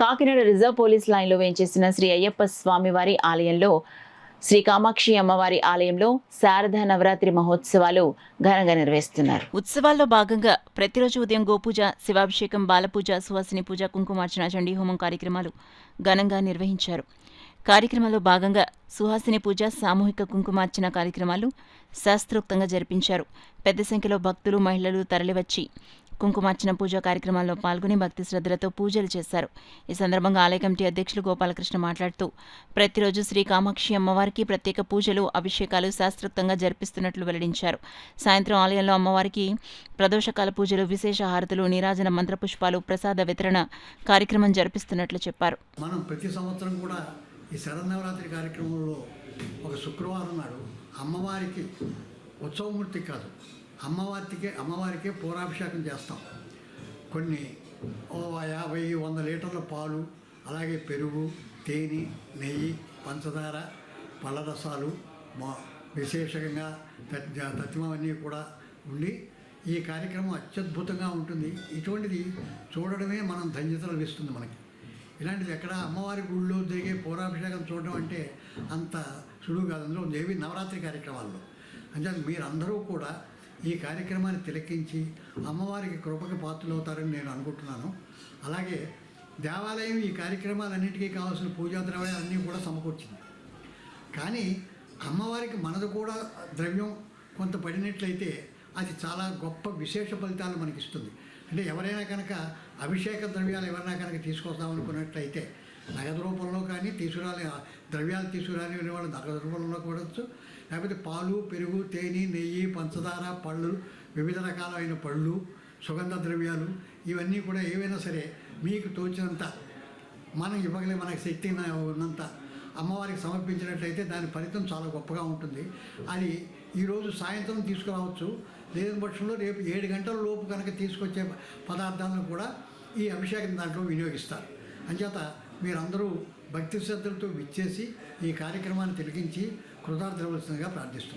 Kakinada reserve police లైన్లో వేంచేసిన శ్రీ అయ్యప్ప స్వామివారి ఆలయంలో శ్రీ కామాక్షి అమ్మవారి ఆలయంలో శారద నవరాత్రి మహోత్సవాలు ఘనంగా నిర్వహిస్తున్నారు. ఉత్సవాల్లో భాగంగా ప్రతిరోజు ఉదయం గోపూజ, శివాభిషేకం, బాలపూజ, సువాసిని పూజ, కుంకుమార్చన, చండీ హోమం కార్యక్రమాలు ఘనంగా నిర్వహించారు. కార్యక్రమంలో భాగంగా సుహాసిని పూజ, సామూహిక కుంకుమార్చన కార్యక్రమాలు శాస్త్రోక్తంగా జరిపించారు. పెద్ద సంఖ్యలో భక్తులు, మహిళలు తరలివచ్చి కుంకుమార్చన పూజా కార్యక్రమాల్లో పాల్గొని భక్తి శ్రద్ధలతో పూజలు చేశారు. ఈ సందర్భంగా ఆలయ కమిటీ అధ్యక్షులు గోపాలకృష్ణ మాట్లాడుతూ ప్రతిరోజు శ్రీ కామాక్షి అమ్మవారికి ప్రత్యేక పూజలు, అభిషేకాలు శాస్త్రోక్తంగా జరిపిస్తున్నట్లు వెల్లడించారు. సాయంత్రం ఆలయంలో అమ్మవారికి ప్రదోషకాల పూజలు, విశేష హారతులు, నీరాజన మంత్రపుష్పాలు, ప్రసాద వితరణ కార్యక్రమం జరిపిస్తున్నట్లు చెప్పారు. మనం ప్రతి సంవత్సరం కూడా ఈ శరన్నవరాత్రి కార్యక్రమంలో ఒక శుక్రవారం నాడు అమ్మవారికి ఉత్సవమూర్తి కాదు, అమ్మవారికే పూరాభిషేకం చేస్తాం. కొన్ని 50-100 లీటర్ల పాలు, అలాగే పెరుగు, తేనె, నెయ్యి, పంచదార, పళ్ళ రసాలు, విశేషంగా తత్వమన్నీ కూడా ఉండి ఈ కార్యక్రమం అత్యద్భుతంగా ఉంటుంది. ఇటువంటిది చూడడమే మనం ధన్యతలు ఇస్తుంది మనకి. ఇలాంటిది ఎక్కడ అమ్మవారి గుళ్ళో జరిగే పూరాభిషేకం చూడడం అంటే అంత సులువు కాదు. అందులో దేవి నవరాత్రి కార్యక్రమాల్లో అంటే మీరందరూ కూడా ఈ కార్యక్రమాన్ని తిలకించి అమ్మవారికి కృపకి పాత్రలవుతారని నేను అనుకుంటున్నాను. అలాగే దేవాలయం ఈ కార్యక్రమాలన్నింటికీ కావాల్సిన పూజా ద్రవ్యాలన్నీ కూడా సమకూర్చింది. కానీ అమ్మవారికి మనది కూడా ద్రవ్యం కొంత పడినట్లయితే అది చాలా గొప్ప విశేష ఫలితాలు మనకి ఇస్తుంది. అంటే ఎవరైనా కనుక అభిషేక ద్రవ్యాలు ఎవరైనా కనుక తీసుకొస్తామనుకున్నట్లయితే నగదు రూపంలో కానీ ద్రవ్యాలు తీసుకురాని వాళ్ళు నగదు రూపంలో కూడవచ్చు, లేకపోతే పాలు, పెరుగు, తేనె, నెయ్యి, పంచదార, పళ్ళు, వివిధ రకాలైన పళ్ళు, సుగంధ ద్రవ్యాలు, ఇవన్నీ కూడా ఏవైనా సరే మీకు తోచినంత మనం మనకి శక్తి ఉన్నంత అమ్మవారికి సమర్పించినట్లయితే దాని ఫలితం చాలా గొప్పగా ఉంటుంది. అది ఈరోజు సాయంత్రం తీసుకురావచ్చు, లేని పక్షంలో రేపు 7 గంటల లోపు కనుక తీసుకొచ్చే పదార్థాలను కూడా ఈ అభిషేకం దాంట్లో వినియోగిస్తారు. అంచేత మీరందరూ భక్తి శ్రద్ధలతో విచ్చేసి ఈ కార్యక్రమాన్ని తిలకించి కృతార్థులవలసిందిగా ప్రార్థిస్తున్నారు.